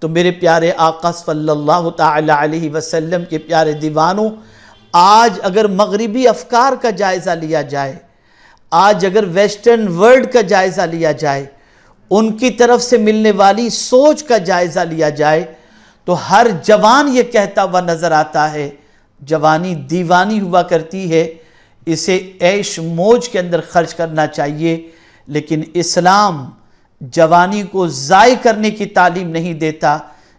تو میرے پیارے آقا صلی اللہ تعالی علیہ وسلم کے پیارے دیوانوں، آج اگر مغربی افکار کا جائزہ لیا جائے، آج اگر ویسٹرن ورلڈ کا جائزہ لیا جائے، ان کی طرف سے ملنے والی سوچ کا جائزہ لیا جائے، تو ہر جوان یہ کہتا ہوا نظر آتا ہے، جوانی دیوانی ہوا کرتی ہے، اسے عیش موج کے اندر خرچ کرنا چاہیے۔ لیکن اسلام جوانی کو ضائع کرنے کی تعلیم نہیں دیتا،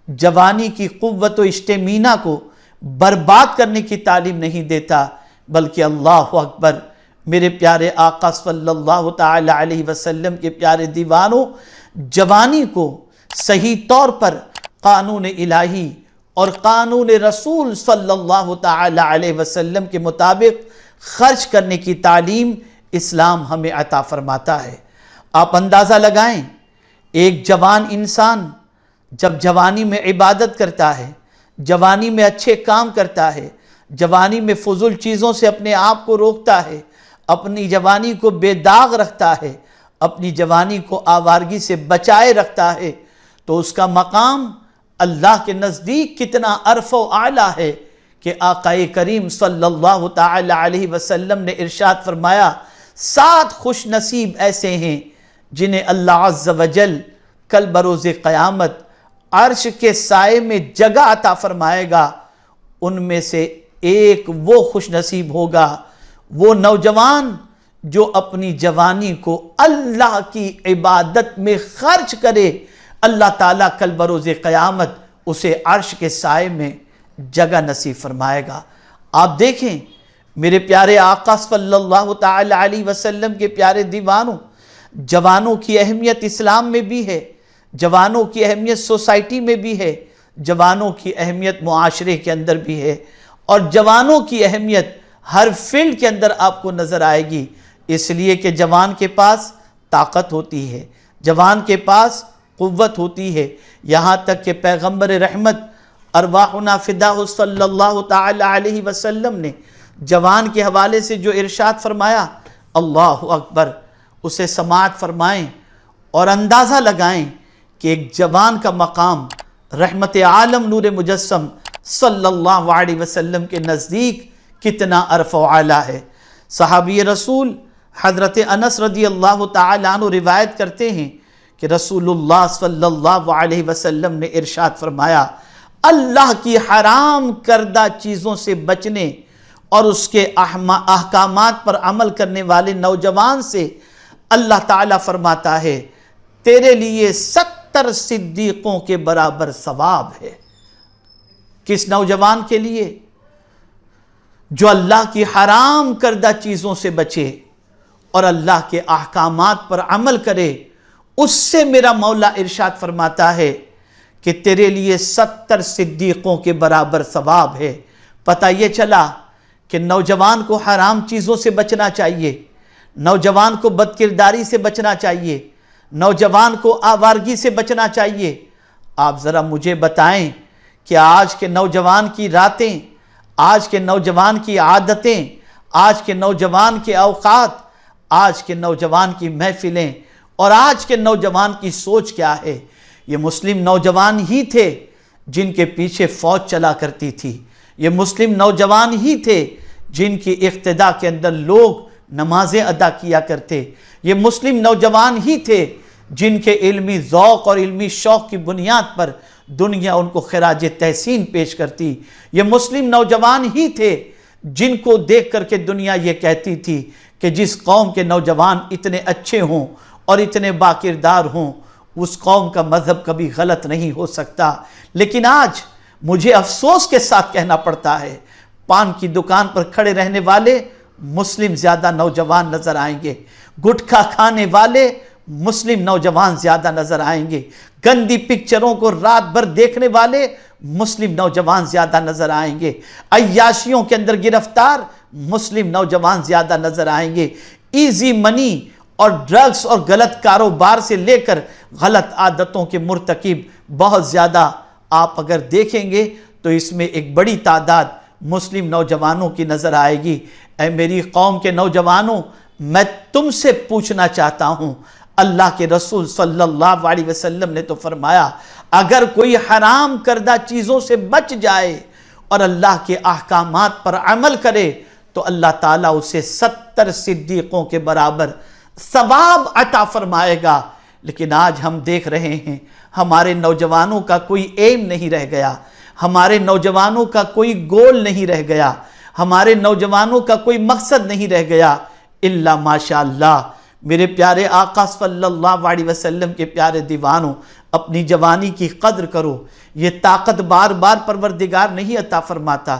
جوانی کی قوت و اسٹیمینا کو برباد کرنے کی تعلیم نہیں دیتا، بلکہ اللہ اکبر، میرے پیارے آقا صلی اللہ تعالی علیہ وسلم کے پیارے دیوانوں، جوانی کو صحیح طور پر قانون الہی اور قانون رسول صلی اللہ تعالی علیہ وسلم کے مطابق خرچ کرنے کی تعلیم اسلام ہمیں عطا فرماتا ہے۔ آپ اندازہ لگائیں، ایک جوان انسان جب جوانی میں عبادت کرتا ہے، جوانی میں اچھے کام کرتا ہے، جوانی میں فضول چیزوں سے اپنے آپ کو روکتا ہے، اپنی جوانی کو بے داغ رکھتا ہے، اپنی جوانی کو آوارگی سے بچائے رکھتا ہے، تو اس کا مقام اللہ کے نزدیک کتنا عرف و اعلیٰ ہے کہ آقا کریم صلی اللہ تعالی علیہ وسلم نے ارشاد فرمایا، 7 خوش نصیب ایسے ہیں جنہیں اللہ عز و جل کل بروز قیامت عرش کے سائے میں جگہ عطا فرمائے گا۔ ان میں سے ایک وہ خوش نصیب ہوگا، وہ نوجوان جو اپنی جوانی کو اللہ کی عبادت میں خرچ کرے، اللہ تعالیٰ کل بروز قیامت اسے عرش کے سائے میں جگہ نصیب فرمائے گا۔ آپ دیکھیں میرے پیارے آقا صلی اللہ تعالی علیہ وسلم کے پیارے دیوانوں، جوانوں کی اہمیت اسلام میں بھی ہے، جوانوں کی اہمیت سوسائٹی میں بھی ہے، جوانوں کی اہمیت معاشرے کے اندر بھی ہے، اور جوانوں کی اہمیت ہر فیلڈ کے اندر آپ کو نظر آئے گی، اس لیے کہ جوان کے پاس طاقت ہوتی ہے، جوان کے پاس قوت ہوتی ہے، یہاں تک کہ پیغمبر رحمت ارواحنا فداہ صلی اللہ تعالی علیہ وسلم نے جوان کے حوالے سے جو ارشاد فرمایا، اللہ اکبر، اسے سماعت فرمائیں اور اندازہ لگائیں کہ ایک جوان کا مقام رحمت عالم نور مجسم صلی اللہ علیہ وسلم کے نزدیک کتنا عرف و اعلیٰ ہے۔ صحابی رسول حضرت انس رضی اللہ تعالی عنہ روایت کرتے ہیں کہ رسول اللہ صلی اللہ علیہ وسلم نے ارشاد فرمایا، اللہ کی حرام کردہ چیزوں سے بچنے اور اس کے احکامات پر عمل کرنے والے نوجوان سے اللہ تعالیٰ فرماتا ہے، تیرے لیے 70 صدیقوں کے برابر ثواب ہے۔ کس نوجوان کے لیے؟ جو اللہ کی حرام کردہ چیزوں سے بچے اور اللہ کے احکامات پر عمل کرے، اس سے میرا مولا ارشاد فرماتا ہے کہ تیرے لیے 70 صدیقوں کے برابر ثواب ہے۔ پتہ یہ چلا کہ نوجوان کو حرام چیزوں سے بچنا چاہیے، نوجوان کو بدکرداری سے بچنا چاہیے، نوجوان کو آوارگی سے بچنا چاہیے۔ آپ ذرا مجھے بتائیں کہ آج کے نوجوان کی راتیں، آج کے نوجوان کی عادتیں، آج کے نوجوان کے اوقات، آج کے نوجوان کی محفلیں اور آج کے نوجوان کی سوچ کیا ہے؟ یہ مسلم نوجوان ہی تھے جن کے پیچھے فوج چلا کرتی تھی، یہ مسلم نوجوان ہی تھے جن کی اقتداء کے اندر لوگ نمازیں ادا کیا کرتے، یہ مسلم نوجوان ہی تھے جن کے علمی ذوق اور علمی شوق کی بنیاد پر دنیا ان کو خراج تحسین پیش کرتی، یہ مسلم نوجوان ہی تھے جن کو دیکھ کر کے دنیا یہ کہتی تھی کہ جس قوم کے نوجوان اتنے اچھے ہوں اور اتنے باکردار ہوں، اس قوم کا مذہب کبھی غلط نہیں ہو سکتا۔ لیکن آج مجھے افسوس کے ساتھ کہنا پڑتا ہے، پان کی دکان پر کھڑے رہنے والے مسلم زیادہ نوجوان نظر آئیں گے، گٹکھا کھانے والے مسلم نوجوان زیادہ نظر آئیں گے، گندی پکچروں کو رات بھر دیکھنے والے مسلم نوجوان زیادہ نظر آئیں گے، عیاشیوں کے اندر گرفتار مسلم نوجوان زیادہ نظر آئیں گے، ایزی منی اور ڈرگز اور غلط کاروبار سے لے کر غلط عادتوں کے مرتکب بہت زیادہ آپ اگر دیکھیں گے تو اس میں ایک بڑی تعداد مسلم نوجوانوں کی نظر آئے گی۔ اے میری قوم کے نوجوانوں، میں تم سے پوچھنا چاہتا ہوں، اللہ کے رسول صلی اللہ علیہ وسلم نے تو فرمایا اگر کوئی حرام کردہ چیزوں سے بچ جائے اور اللہ کے احکامات پر عمل کرے تو اللہ تعالیٰ اسے 70 صدیقوں کے برابر ثواب عطا فرمائے گا۔ لیکن آج ہم دیکھ رہے ہیں ہمارے نوجوانوں کا کوئی ایم نہیں رہ گیا، ہمارے نوجوانوں کا کوئی گول نہیں رہ گیا، ہمارے نوجوانوں کا کوئی مقصد نہیں رہ گیا الا ماشاءاللہ۔ میرے پیارے آقا صلی اللہ علیہ وسلم کے پیارے دیوانوں، اپنی جوانی کی قدر کرو۔ یہ طاقت بار بار پروردگار نہیں عطا فرماتا۔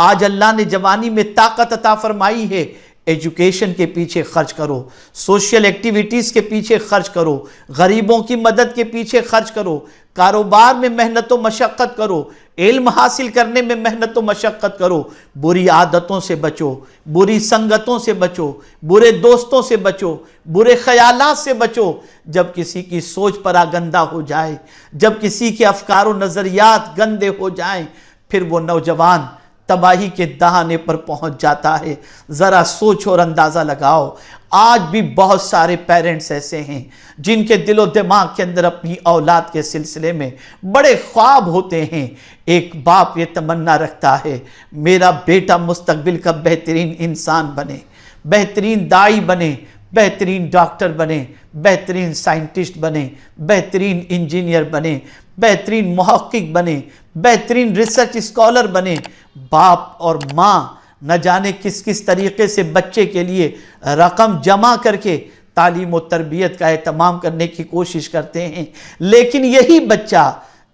آج اللہ نے جوانی میں طاقت عطا فرمائی ہے، ایجوکیشن کے پیچھے خرچ کرو، سوشل ایکٹیویٹیز کے پیچھے خرچ کرو، غریبوں کی مدد کے پیچھے خرچ کرو، کاروبار میں محنت و مشقت کرو، علم حاصل کرنے میں محنت و مشقت کرو، بری عادتوں سے بچو، بری سنگتوں سے بچو، برے دوستوں سے بچو، برے خیالات سے بچو۔ جب کسی کی سوچ پرا گندہ ہو جائے، جب کسی کے افکار و نظریات گندے ہو جائیں، پھر وہ نوجوان تباہی کے دہانے پر پہنچ جاتا ہے۔ ذرا سوچ اور اندازہ لگاؤ، آج بھی بہت سارے پیرنٹس ایسے ہیں جن کے دل و دماغ کے اندر اپنی اولاد کے سلسلے میں بڑے خواب ہوتے ہیں۔ ایک باپ یہ تمنا رکھتا ہے میرا بیٹا مستقبل کا بہترین انسان بنے، بہترین داعی بنے، بہترین ڈاکٹر بنے، بہترین سائنٹسٹ بنے، بہترین انجینئر بنے، بہترین محقق بنے، بہترین ریسرچ اسکالر بنے۔ باپ اور ماں نہ جانے کس کس طریقے سے بچے کے لیے رقم جمع کر کے تعلیم و تربیت کا اہتمام کرنے کی کوشش کرتے ہیں، لیکن یہی بچہ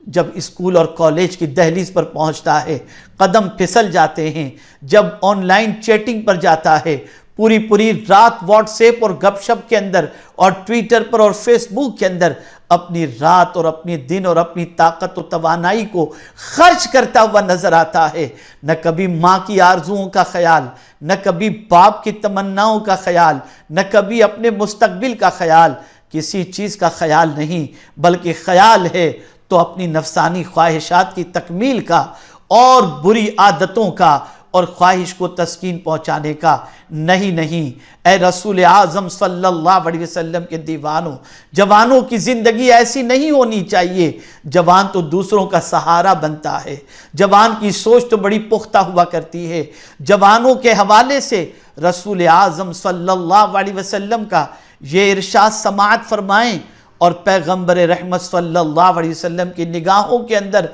جب اسکول اور کالج کی دہلیز پر پہنچتا ہے قدم پھسل جاتے ہیں، جب آن لائن چیٹنگ پر جاتا ہے، پوری رات واٹس ایپ اور گپ شپ کے اندر اور ٹویٹر پر اور فیس بک کے اندر اپنی رات اور اپنی دن اور اپنی طاقت و توانائی کو خرچ کرتا ہوا نظر آتا ہے، نہ کبھی ماں کی آرزوؤں کا خیال، نہ کبھی باپ کی تمناؤں کا خیال، نہ کبھی اپنے مستقبل کا خیال، کسی چیز کا خیال نہیں، بلکہ خیال ہے تو اپنی نفسانی خواہشات کی تکمیل کا اور بری عادتوں کا اور خواہش کو تسکین پہنچانے کا۔ نہیں، اے رسول اعظم صلی اللہ علیہ وسلم کے دیوانوں، جوانوں کی زندگی ایسی نہیں ہونی چاہیے۔ جوان تو دوسروں کا سہارا بنتا ہے، جوان کی سوچ تو بڑی پختہ ہوا کرتی ہے۔ جوانوں کے حوالے سے رسول اعظم صلی اللہ علیہ وسلم کا یہ ارشاد سماعت فرمائیں اور پیغمبر رحمت صلی اللہ علیہ وسلم کی نگاہوں کے اندر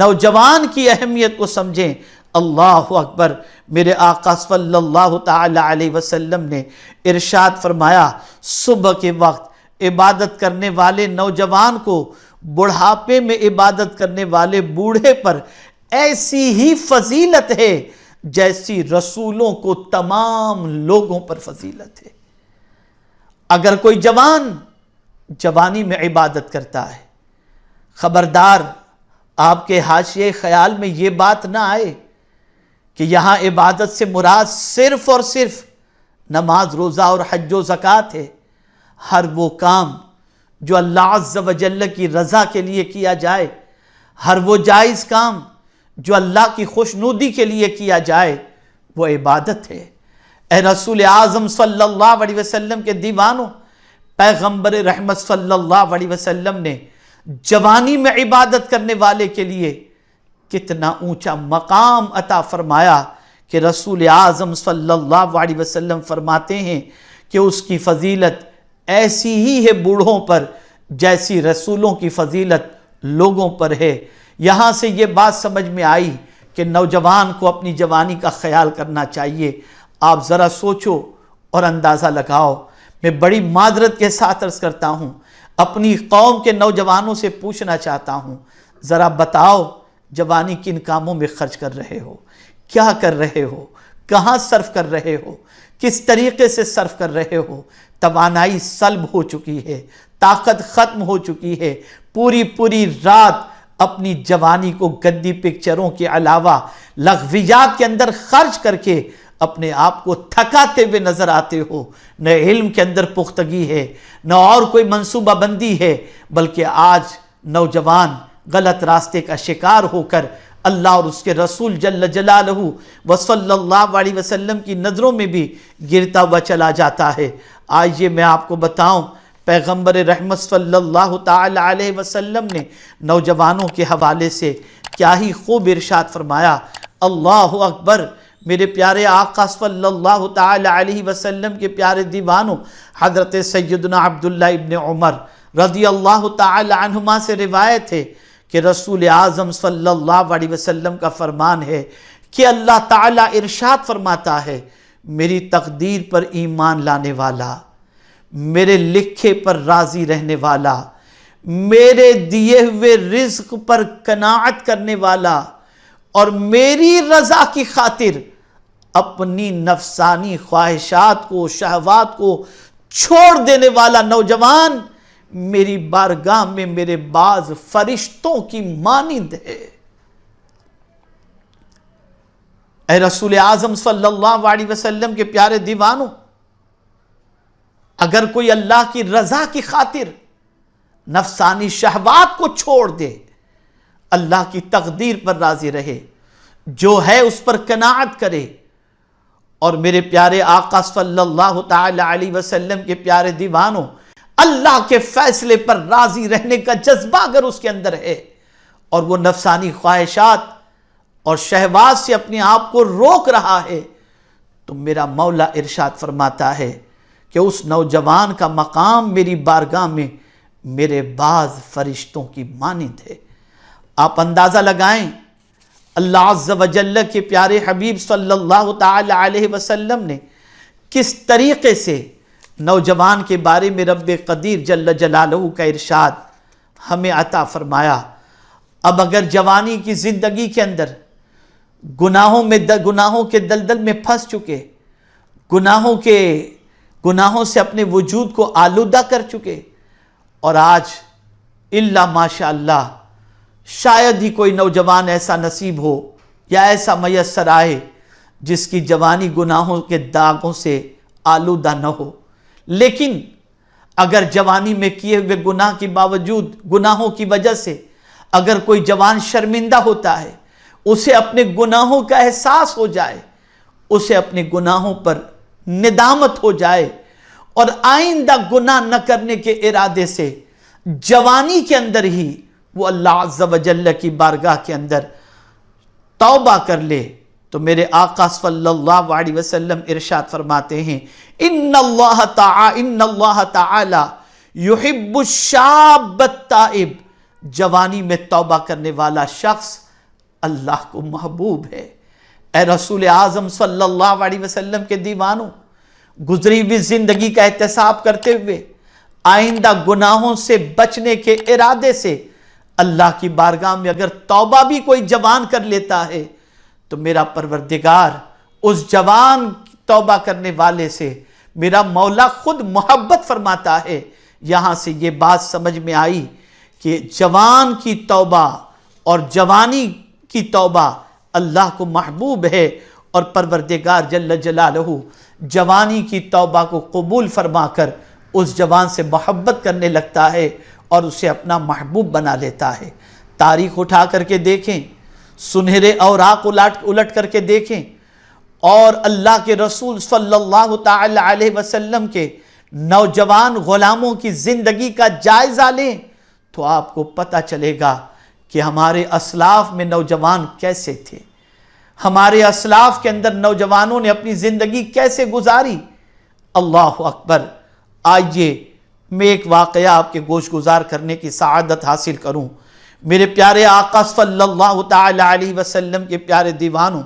نوجوان کی اہمیت کو سمجھیں۔ اللہ اکبر، میرے آقا صلی اللہ تعالی علیہ وسلم نے ارشاد فرمایا صبح کے وقت عبادت کرنے والے نوجوان کو بڑھاپے میں عبادت کرنے والے بوڑھے پر ایسی ہی فضیلت ہے جیسی رسولوں کو تمام لوگوں پر فضیلت ہے۔ اگر کوئی جوان جوانی میں عبادت کرتا ہے، خبردار آپ کے حاشیے خیال میں یہ بات نہ آئے کہ یہاں عبادت سے مراد صرف اور صرف نماز، روزہ اور حج و زکوٰۃ ہے۔ ہر وہ کام جو اللہ عز و جل کی رضا کے لیے کیا جائے، ہر وہ جائز کام جو اللہ کی خوشنودی کے لیے کیا جائے، وہ عبادت ہے۔ اے رسول اعظم صلی اللہ علیہ وسلم کے دیوانوں، پیغمبر رحمت صلی اللہ علیہ وسلم نے جوانی میں عبادت کرنے والے کے لیے کتنا اونچا مقام عطا فرمایا کہ رسول اعظم صلی اللہ علیہ وسلم فرماتے ہیں کہ اس کی فضیلت ایسی ہی ہے بوڑھوں پر جیسی رسولوں کی فضیلت لوگوں پر ہے۔ یہاں سے یہ بات سمجھ میں آئی کہ نوجوان کو اپنی جوانی کا خیال کرنا چاہیے۔ آپ ذرا سوچو اور اندازہ لگاؤ۔ میں بڑی معذرت کے ساتھ عرض کرتا ہوں، اپنی قوم کے نوجوانوں سے پوچھنا چاہتا ہوں، ذرا بتاؤ جوانی کن کاموں میں خرچ کر رہے ہو، کیا کر رہے ہو، کہاں صرف کر رہے ہو، کس طریقے سے صرف کر رہے ہو۔ توانائی سلب ہو چکی ہے، طاقت ختم ہو چکی ہے، پوری رات اپنی جوانی کو گندی پکچروں کے علاوہ لغویات کے اندر خرچ کر کے اپنے آپ کو تھکاتے ہوئے نظر آتے ہو۔ نہ علم کے اندر پختگی ہے، نہ اور کوئی منصوبہ بندی ہے، بلکہ آج نوجوان غلط راستے کا شکار ہو کر اللہ اور اس کے رسول جل جلالہ و صلی اللہ علیہ وسلم کی نظروں میں بھی گرتا ہوا چلا جاتا ہے۔ آئیے میں آپ کو بتاؤں، پیغمبر رحمت صلی اللہ تعالی علیہ وسلم نے نوجوانوں کے حوالے سے کیا ہی خوب ارشاد فرمایا۔ اللہ اکبر، میرے پیارے آقا صلی اللہ تعالی علیہ وسلم کے پیارے دیوانوں، حضرت سیدنا عبداللہ ابن عمر رضی اللہ تعالی عنہما سے روایت ہے کہ رسول اعظم صلی اللہ علیہ وسلم کا فرمان ہے کہ اللہ تعالی ارشاد فرماتا ہے، میری تقدیر پر ایمان لانے والا، میرے لکھے پر راضی رہنے والا، میرے دیے ہوئے رزق پر قناعت کرنے والا اور میری رضا کی خاطر اپنی نفسانی خواہشات کو، شہوات کو چھوڑ دینے والا نوجوان میری بارگاہ میں میرے بعض فرشتوں کی مانند ہے۔ اے رسول اعظم صلی اللہ علیہ وسلم کے پیارے دیوانوں، اگر کوئی اللہ کی رضا کی خاطر نفسانی شہوات کو چھوڑ دے، اللہ کی تقدیر پر راضی رہے، جو ہے اس پر قناعت کرے، اور میرے پیارے آقا صلی اللہ تعالی علیہ وسلم کے پیارے دیوانوں، اللہ کے فیصلے پر راضی رہنے کا جذبہ اگر اس کے اندر ہے اور وہ نفسانی خواہشات اور شہوات سے اپنے آپ کو روک رہا ہے، تو میرا مولا ارشاد فرماتا ہے کہ اس نوجوان کا مقام میری بارگاہ میں میرے بعض فرشتوں کی مانند ہے۔ آپ اندازہ لگائیں، اللہ عز و جل کے پیارے حبیب صلی اللہ تعالی علیہ وسلم نے کس طریقے سے نوجوان کے بارے میں رب قدیر جل جلالہ کا ارشاد ہمیں عطا فرمایا۔ اب اگر جوانی کی زندگی کے اندر گناہوں کے دلدل میں پھنس چکے، گناہوں سے اپنے وجود کو آلودہ کر چکے، اور آج الا ماشاءاللہ شاید ہی کوئی نوجوان ایسا نصیب ہو یا ایسا میسر آئے جس کی جوانی گناہوں کے داغوں سے آلودہ نہ ہو، لیکن اگر جوانی میں کیے ہوئے گناہ کے باوجود، گناہوں کی وجہ سے اگر کوئی جوان شرمندہ ہوتا ہے، اسے اپنے گناہوں کا احساس ہو جائے، اسے اپنے گناہوں پر ندامت ہو جائے، اور آئندہ گناہ نہ کرنے کے ارادے سے جوانی کے اندر ہی وہ اللہ عز و جل کی بارگاہ کے اندر توبہ کر لے، تو میرے آقا صلی اللہ علیہ وسلم ارشاد فرماتے ہیں، ان اللہ تعالی یحب الشاب التائب، جوانی میں توبہ کرنے والا شخص اللہ کو محبوب ہے۔ اے رسول اعظم صلی اللہ علیہ وسلم کے دیوانوں، گزری ہوئی زندگی کا احتساب کرتے ہوئے آئندہ گناہوں سے بچنے کے ارادے سے اللہ کی بارگاہ میں اگر توبہ بھی کوئی جوان کر لیتا ہے، تو میرا پروردگار اس جوان توبہ کرنے والے سے میرا مولا خود محبت فرماتا ہے۔ یہاں سے یہ بات سمجھ میں آئی کہ جوان کی توبہ اور جوانی کی توبہ اللہ کو محبوب ہے، اور پروردگار جل جلالہ جوانی کی توبہ کو قبول فرما کر اس جوان سے محبت کرنے لگتا ہے اور اسے اپنا محبوب بنا لیتا ہے۔ تاریخ اٹھا کر کے دیکھیں، سنہرے اوراق الٹ کر کے دیکھیں، اور اللہ کے رسول صلی اللہ تعالی علیہ وسلم کے نوجوان غلاموں کی زندگی کا جائزہ لیں، تو آپ کو پتہ چلے گا کہ ہمارے اسلاف میں نوجوان کیسے تھے، ہمارے اسلاف کے اندر نوجوانوں نے اپنی زندگی کیسے گزاری۔ اللہ اکبر! آئیے میں ایک واقعہ آپ کے گوش گزار کرنے کی سعادت حاصل کروں۔ میرے پیارے آقا صلی اللہ تعالی علیہ وسلم کے پیارے دیوانوں،